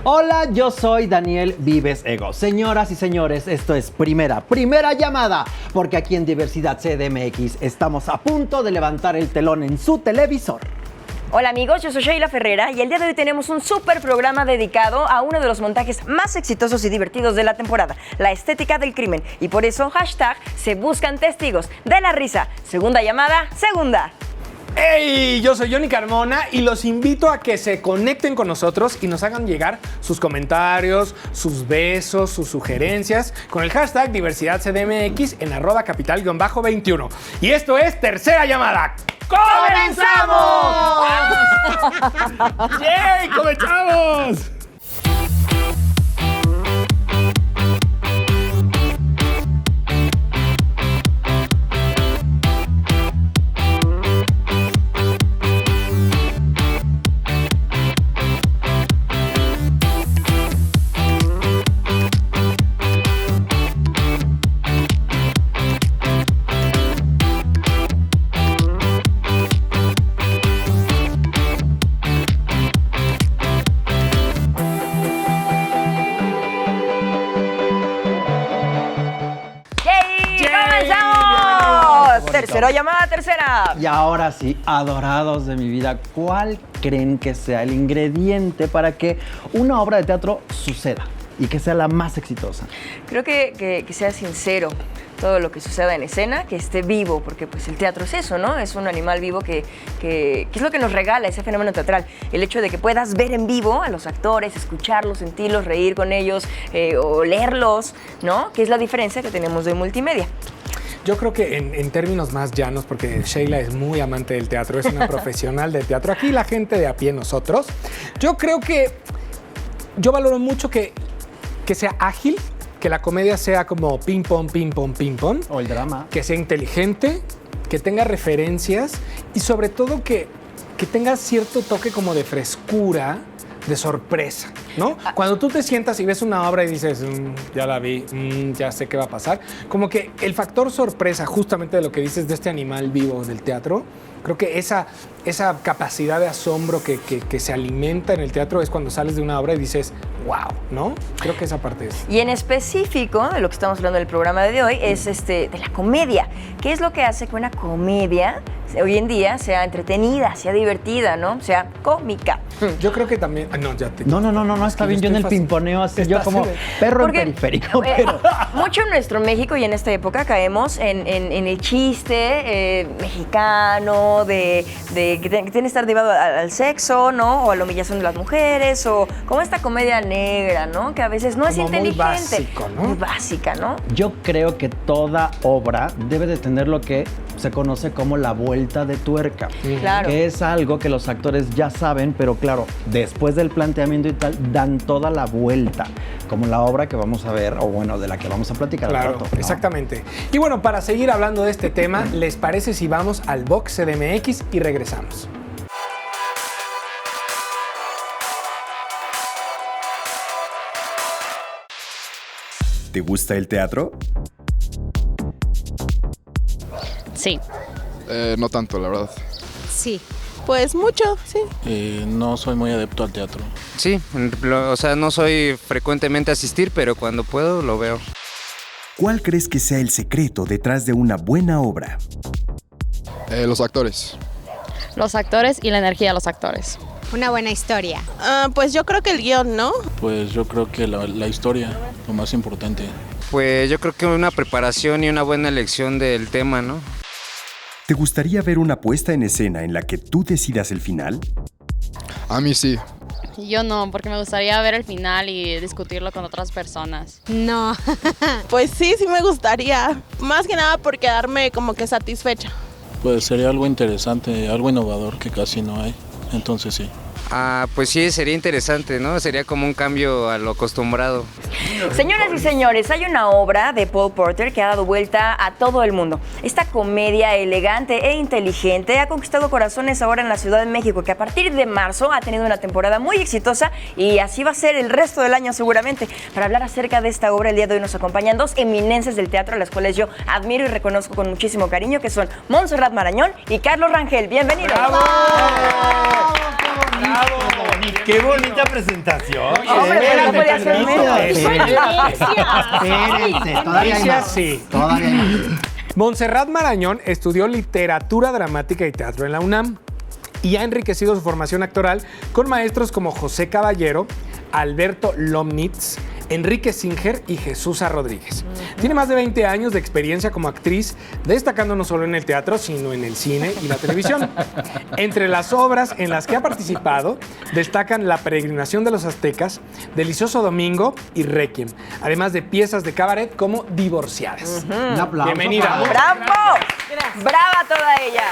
Hola, yo soy Daniel Vives Ego. Señoras y señores, esto es primera llamada, porque aquí en Diversidad CDMX estamos a punto de levantar el telón en su televisor. Hola amigos, yo soy Sheila Ferrera y el día de hoy tenemos un súper programa dedicado a uno de los montajes más exitosos y divertidos de la temporada, la estética del crimen. Y por eso, hashtag, se buscan testigos de la risa. Segunda llamada, segunda. ¡Hey! Yo soy Johnny Carmona y los invito a que se conecten con nosotros y nos hagan llegar sus comentarios, sus besos, sus sugerencias con el hashtag DiversidadCDMX en @capital_21. Y esto es tercera llamada. ¡Comenzamos! ¡Yay! ¡Comenzamos! Tercera llamada, tercera. Y ahora sí, adorados de mi vida, ¿cuál creen que sea el ingrediente para que una obra de teatro suceda y que sea la más exitosa? Creo que sea sincero todo lo que suceda en escena, que esté vivo, porque pues el teatro es eso, ¿no? Es un animal vivo que es lo que nos regala ese fenómeno teatral. El hecho de que puedas ver en vivo a los actores, escucharlos, sentirlos, reír con ellos, o leerlos, ¿no? Que es la diferencia que tenemos de multimedia. Yo creo que en términos más llanos, porque Sheila es muy amante del teatro, es una profesional del teatro. Aquí la gente de a pie, nosotros, yo creo que yo valoro mucho que sea ágil, que la comedia sea como ping pong, ping pong, ping pong. O el drama. Que sea inteligente, que tenga referencias y sobre todo que tenga cierto toque como de frescura, de sorpresa, ¿no? Cuando tú te sientas y ves una obra y dices, ya la vi, ya sé qué va a pasar, como que el factor sorpresa, justamente de lo que dices de este animal vivo del teatro, creo que esa capacidad de asombro que se alimenta en el teatro es cuando sales de una obra y dices, wow, ¿no? Creo que esa parte es. Y en específico, de lo que estamos hablando del programa de hoy, es de la comedia. ¿Qué es lo que hace que una comedia hoy en día sea entretenida, sea divertida, ¿no? Sea cómica? Yo creo que también... No, ya te... No, está bien. Yo en el pimponeo así, yo como perro en periférico. Pero... mucho en nuestro México y en esta época caemos en el chiste mexicano de que tiene que estar derivado al sexo, ¿no? O a la humillación de las mujeres, o como esta comedia negra, ¿no? Que a veces no como es inteligente. Muy básico, ¿no? Muy básica, ¿no? Yo creo que toda obra debe de tener lo que se conoce como la vuelta de tuerca. Claro. Que es algo que los actores ya saben, pero claro, después del planteamiento y tal, dan toda la vuelta. Como la obra que vamos a ver, o bueno, de la que vamos a platicar. Claro, al rato, ¿no? Exactamente. Y bueno, para seguir hablando de este tema, ¿les parece si vamos al Box CDMX y regresamos? ¿Te gusta el teatro? Sí. No tanto, la verdad. Sí. Pues mucho, sí. No soy muy adepto al teatro. Sí, o sea, no soy frecuentemente a asistir, pero cuando puedo lo veo. ¿Cuál crees que sea el secreto detrás de una buena obra? Los actores. Los actores y la energía de los actores. Una buena historia. Pues yo creo que el guión, ¿no? Pues yo creo que la historia, lo más importante. Pues yo creo que una preparación y una buena elección del tema, ¿no? ¿Te gustaría ver una puesta en escena en la que tú decidas el final? A mí sí. Yo no, porque me gustaría ver el final y discutirlo con otras personas. No. Pues sí me gustaría. Más que nada por quedarme como que satisfecha. Pues sería algo interesante, algo innovador que casi no hay. Entonces sí. Pues sí, sería interesante, ¿no? Sería como un cambio a lo acostumbrado. Señoras y señores, hay una obra de Paul Porter que ha dado vuelta a todo el mundo. Esta comedia elegante e inteligente ha conquistado corazones ahora en la Ciudad de México, que a partir de marzo ha tenido una temporada muy exitosa y así va a ser el resto del año seguramente. Para hablar acerca de esta obra, el día de hoy nos acompañan dos eminencias del teatro, a las cuales yo admiro y reconozco con muchísimo cariño, que son Montserrat Marañón y Carlos Rangel. ¡Bienvenidos! ¡Bravo! ¡Bravo! ¡Qué bonita presentación! Hombre, pero no podía ser menos. Espérense, todavía hay más. Sí. Todavía hay más. Montserrat Marañón estudió literatura dramática y teatro en la UNAM y ha enriquecido su formación actoral con maestros como José Caballero, Alberto Lomnitz, Enrique Singer y Jesús A. Rodríguez. Tiene más de 20 años de experiencia como actriz, destacando no solo en el teatro, sino en el cine y la televisión. Entre las obras en las que ha participado, destacan La peregrinación de los aztecas, Delicioso Domingo y Requiem, además de piezas de cabaret como Divorciadas. Un aplauso. Bienvenida. ¡Bravo! ¡Brava toda ella!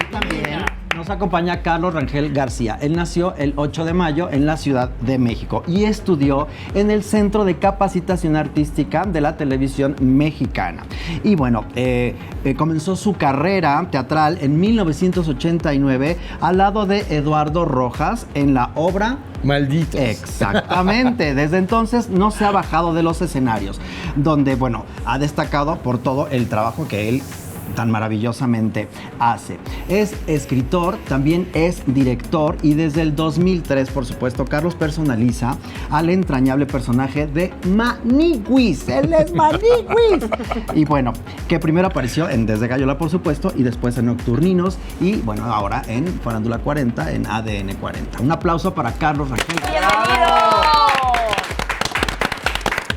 Y también nos acompaña Carlos Rangel García. Él nació el 8 de mayo en la Ciudad de México y estudió en el Centro de Capacitación Artística de la Televisión Mexicana. Y bueno, comenzó su carrera teatral en 1989 al lado de Eduardo Rojas en la obra Malditos. Exactamente. Desde entonces no se ha bajado de los escenarios, donde, bueno, ha destacado por todo el trabajo que él tan maravillosamente hace. Es escritor, también es director y desde el 2003, por supuesto, Carlos personaliza al entrañable personaje de Maniguis. ¡Él es Maniguis! Y bueno, que primero apareció en Desde Gallola, por supuesto, y después en Nocturninos y bueno, ahora en Farándula 40, en ADN 40. Un aplauso para Carlos Rangel. ¡Bienvenido!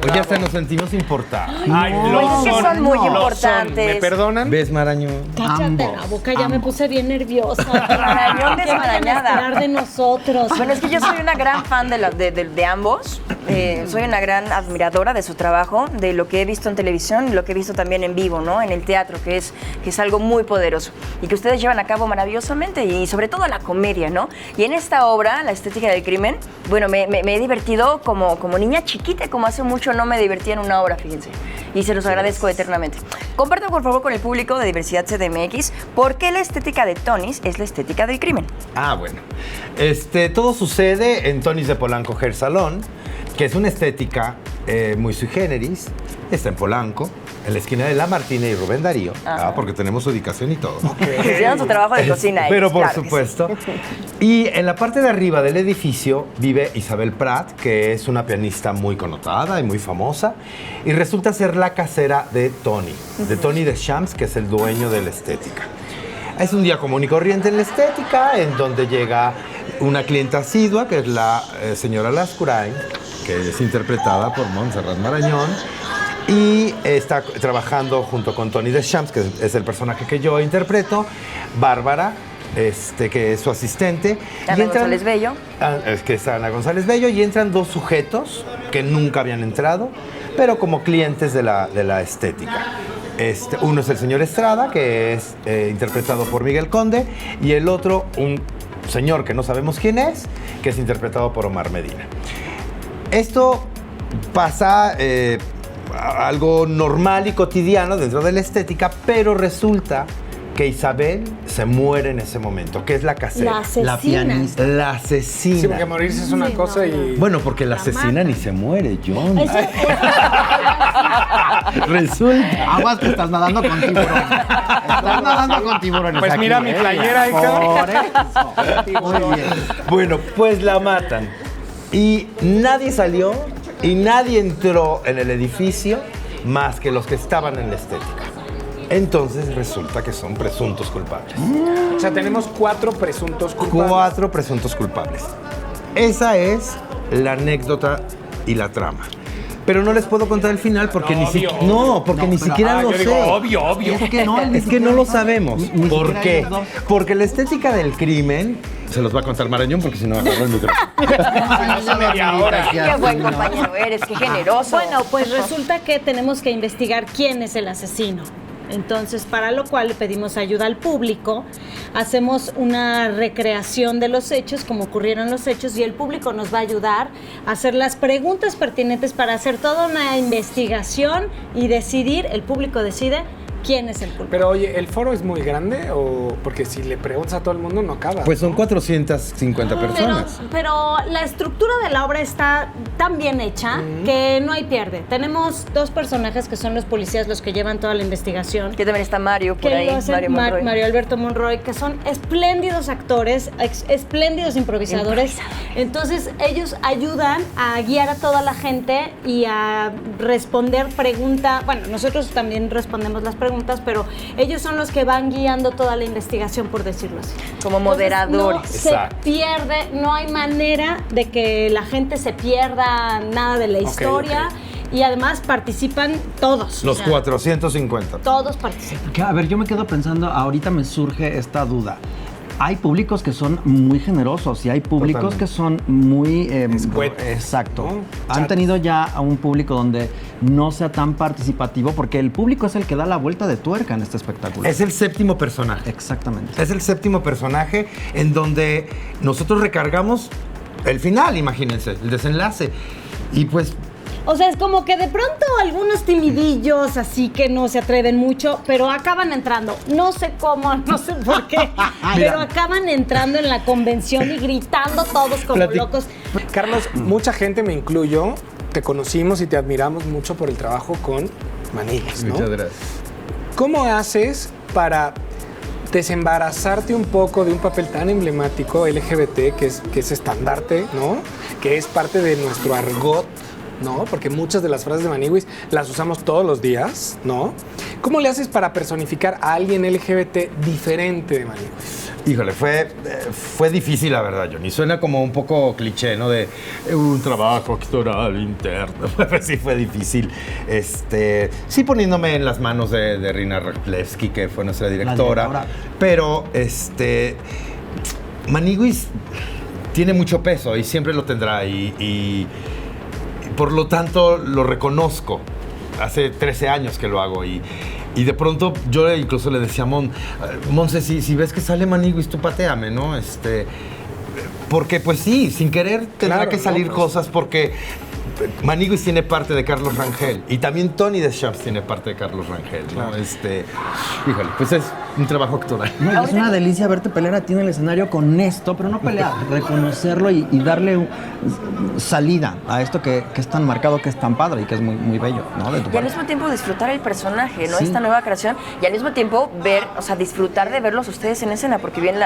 Hoy hasta nos sentimos importados. Ay, Pues es que son muy importantes. ¿Me perdonan? ¿Ves, Marañón? Cállate la boca, ya me puse bien nerviosa. Marañón desmarañada. Hablar de nosotros. Bueno, es que yo soy una gran fan de ambos. Soy una gran admiradora de su trabajo, de lo que he visto en televisión y lo que he visto también en vivo, ¿no? En el teatro, que es algo muy poderoso y que ustedes llevan a cabo maravillosamente y sobre todo la comedia, ¿no? Y en esta obra, La estética del crimen, bueno, me he divertido como niña chiquita, como hace mucho no me divertía en una obra, fíjense. Y se los agradezco eternamente. Compartan, por favor, con el público de Diversidad CDMX por qué la estética de Tonys es la estética del crimen. Ah, bueno. Todo sucede en Tonys de Polanco Hair Salon, que es una estética muy sui generis. Está en Polanco, en la esquina de La Martina y Rubén Darío, porque tenemos ubicación y todo. Hicieron su trabajo de cocina. Pero ellos, por claro supuesto. Y en la parte de arriba del edificio vive Isabel Prat, que es una pianista muy connotada y muy famosa, y resulta ser la casera de Tony Deschamps, que es el dueño de la estética. Es un día común y corriente en la estética, en donde llega una clienta asidua, que es la señora Lascurain, que es interpretada por Montserrat Marañón, y está trabajando junto con Tony Deschamps, que es el personaje que yo interpreto, Bárbara, que es su asistente. Ana González Bello. Que es Ana González Bello, y entran dos sujetos que nunca habían entrado, pero como clientes de la estética. Uno es el señor Estrada, que es interpretado por Miguel Conde, y el otro, un señor que no sabemos quién es, que es interpretado por Omar Medina. Esto pasa algo normal y cotidiano dentro de la estética, pero resulta que Isabel se muere en ese momento, que es la casera. La asesina. La pianista. La asesina. Sí, porque morirse es una cosa y... Bueno, porque la asesina ni se muere, John. Eso es- Resulta. Aguas que estás nadando con tiburones. Estás nadando con tiburones. Pues aquí, mira mi playera, Por eso. Muy bien. Bueno, pues la matan. Y nadie salió y nadie entró en el edificio más que los que estaban en la estética. Entonces resulta que son presuntos culpables. O sea, tenemos 4 presuntos culpables. 4 presuntos culpables. Esa es la anécdota y la trama. Pero no les puedo contar el final porque ni siquiera. No, porque ni siquiera lo yo sé. digo, obvio. Es que no lo sabemos. Ni ¿Por siquiera qué? ellos dos. Porque la estética del crimen se los va a contar Marañón porque si no agarro el micrófono. media hora. Qué buen compañero eres, qué generoso. Bueno, pues resulta que tenemos que investigar quién es el asesino. Entonces, para lo cual le pedimos ayuda al público, hacemos una recreación de los hechos, como ocurrieron los hechos, y el público nos va a ayudar a hacer las preguntas pertinentes para hacer toda una investigación y decidir, el público decide quién es el culpable. Pero oye, ¿el foro es muy grande o porque si le preguntas a todo el mundo no acaba? Pues son 450 personas. Pero la estructura de la obra está tan bien hecha que no hay pierde. Tenemos 2 personajes que son los policías, los que llevan toda la investigación. Que también está Mario por Que ahí, lo hacen Mario Monroy. Mario Alberto Monroy, que son espléndidos actores, espléndidos improvisadores. Entonces, ellos ayudan a guiar a toda la gente y a responder preguntas. Bueno, nosotros también respondemos las preguntas, pero ellos son los que van guiando toda la investigación, por decirlo así. Como moderadores. No se pierde, no hay manera de que la gente se pierda nada de la historia. Y además participan todos. Los 450. Todos participan. Que, a ver, yo me quedo pensando, ahorita me surge esta duda. Hay públicos que son muy generosos y hay públicos que son muy... exacto. ¿Han tenido ya a un público donde no sea tan participativo? Porque el público es el que da la vuelta de tuerca en este espectáculo. Es el séptimo personaje. Exactamente. Es el séptimo personaje en donde nosotros recargamos el final, imagínense, el desenlace. Y pues... O sea, es como que de pronto algunos timidillos así que no se atreven mucho, pero acaban entrando. No sé cómo, no sé por qué, pero acaban entrando en la convención y gritando todos como locos. Carlos, mucha gente, me incluyo, te conocimos y te admiramos mucho por el trabajo con Maniguis, ¿no? Muchas gracias. ¿Cómo haces para desembarazarte un poco de un papel tan emblemático LGBT que es estandarte, ¿no? Que es parte de nuestro argot, ¿no? Porque muchas de las frases de Maniguis las usamos todos los días, ¿no? ¿Cómo le haces para personificar a alguien LGBT diferente de Maniguis? Híjole, fue difícil, la verdad, Johnny. Suena como un poco cliché, ¿no? De un trabajo actoral interno. Sí, fue difícil. Sí, poniéndome en las manos de Rina Raplevsky, que fue nuestra directora. Pero, Maniguis tiene mucho peso y siempre lo tendrá. Y por lo tanto, lo reconozco. Hace 13 años que lo hago y de pronto yo incluso le decía a Monse, si ves que sale Maniguis, tú pateame, ¿no? Porque pues sí, sin querer tendrá que salir cosas porque Maniguis tiene parte de Carlos Rangel y también Tony Deschamps tiene parte de Carlos Rangel, ¿no? Híjole, pues es un trabajo actoral. No, es una delicia verte pelear a ti en el escenario con esto, pero no pelear, reconocerlo y darle salida a esto que es tan marcado, que es tan padre y que es muy, muy bello, ¿no? Y al mismo tiempo disfrutar el personaje, ¿no? Sí. Esta nueva creación y al mismo tiempo disfrutar de verlos ustedes en escena, porque bien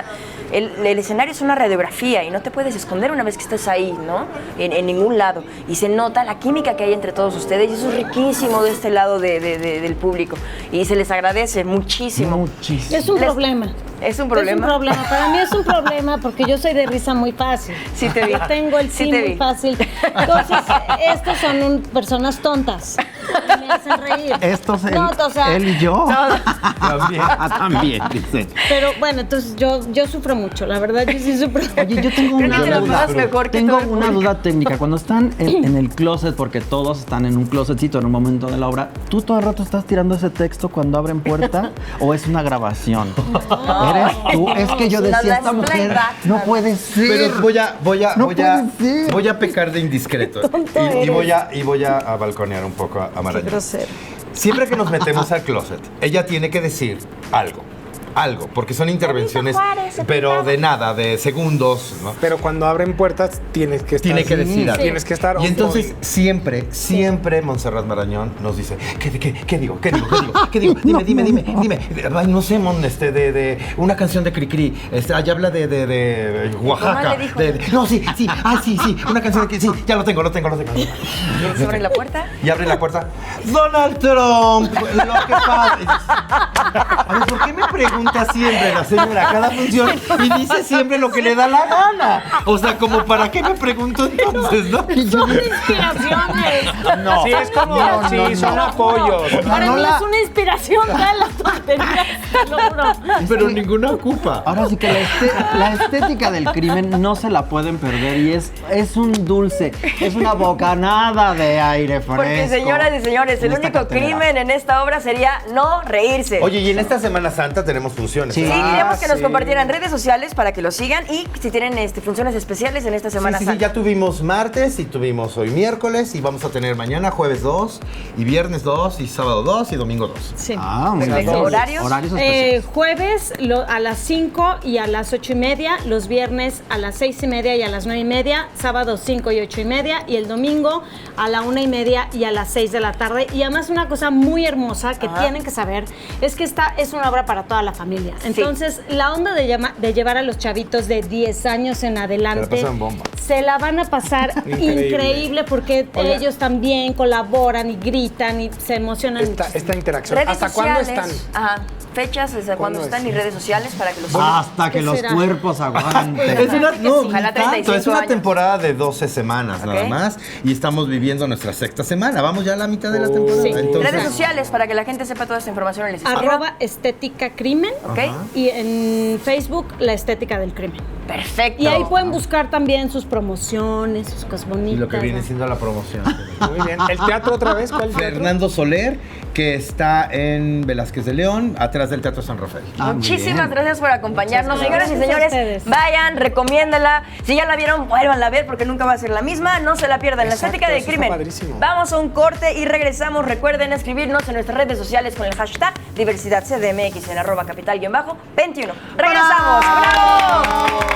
el escenario es una radiografía y no te puedes esconder una vez que estés ahí, ¿no? En ningún lado. Y se nota la química que hay entre todos ustedes y eso es riquísimo de este lado del público y se les agradece muchísimo. Muchísimo. Es un problema. ¿Es un problema? Es un problema. Para mí es un problema porque yo soy de risa muy fácil. Sí te vi. Yo tengo el sí muy fácil. Entonces, estos son personas tontas. Me hacen reír. Estos, No, él y yo. También, dice. Pero bueno, entonces yo sufro mucho. La verdad, yo sí sufro. Oye, yo tengo una te lo duda. pasas mejor que Tengo todo el una público. duda técnica. Cuando están en el closet, porque todos están en un closetcito en un momento de la obra, ¿tú todo el rato estás tirando ese texto cuando abren puerta o es una grabación? No. ¿Eres tú? Es que yo decía, esta mujer no puede ser. Pero voy a pecar de indiscreto y voy a balconear un poco a Marañón. Siempre que nos metemos al closet, ella tiene que decir algo, porque son intervenciones, pero de nada, de segundos, ¿no? Pero cuando abren puertas tienes que estar... Tiene que decir algo. Tienes que estar... Y entonces siempre Montserrat Montserrat nos dice, ¿qué digo? Dime. Ay, no sé, de una canción de Cricri, allá habla de Oaxaca. No, sí, una canción de Cricri, sí, ya lo tengo. ¿Se abre la puerta? Y abre la puerta. Donald Trump, lo que pasa. A ver, ¿por qué me pregunta siempre la señora cada función y dice siempre lo que le da la gana? O sea, como para qué me pregunto entonces, ¿no? Son inspiraciones. No. Sí, es como... son apoyos. Para mí es una inspiración de la tontería, te lo juro. Pero ninguna ocupa. Ahora sí que la estética del crimen no se la pueden perder y es un dulce, es una bocanada de aire fresco. Porque señoras y señores, el único crimen en esta obra sería no reírse. Oye, y en esta Semana Santa tenemos funciones. Sí. Sí, ¿verdad? queríamos que nos sí. compartieran redes sociales para que lo sigan y si tienen funciones especiales en esta Semana Sí, Santa. ya tuvimos martes y tuvimos hoy miércoles y vamos a tener mañana jueves 2 y viernes 2 y sábado 2 y domingo 2. Sí. Muy Perfecto. bien. ¿Horarios? Horarios especiales. Jueves a las 5 y a las 8:30, los viernes a las 6:30 y a las 9:30, sábado 5 y 8:30 y el domingo a la 1:30 y a las 6 de la tarde. Y además una cosa muy hermosa que tienen que saber es que esta es una obra para toda la familia. Entonces, la onda de llevar a los chavitos de 10 años en adelante pasan bomba. se la van a pasar increíble porque Oiga. ellos también colaboran y gritan y se emocionan. Esta interacción. Redes ¿Hasta cuándo están? sociales. Ajá. Fechas desde cuándo ¿Cuándo están es? y redes sociales para que los sigan. Hasta que ¿qué los será? cuerpos aguanten. Es una, no, Ojalá ni tanto, 35 es una años. temporada de 12 semanas Ok. nada más y estamos viviendo nuestra sexta semana. Vamos ya a la mitad de la temporada. Sí. Entonces, Redes sociales para que la gente sepa toda esta información. Les escriba. @estética-crimen. Ok. Y en Facebook, La Estética del Crimen. Perfecto. Y ahí pueden buscar también sus promociones, sus cosas bonitas. y lo que viene ¿no? siendo la promoción. Muy bien. ¿El teatro otra vez? ¿Cuál teatro? Fernando Soler, que está en Velázquez de León, atrás del Teatro San Rafael. Ah, muy Muchísimas bien. gracias por acompañarnos. Muchas Señoras y gracias a señores, ustedes. vayan, recomiéndala. Si ya la vieron, vuélvanla a ver porque nunca va a ser la misma. No se la pierdan. La Exacto, Estética del eso está Crimen. padrísimo. Vamos a un corte y regresamos. Recuerden escribirnos en nuestras redes sociales con el hashtag DiversidadCDMX en @capital-21. Regresamos. ¡Bravo!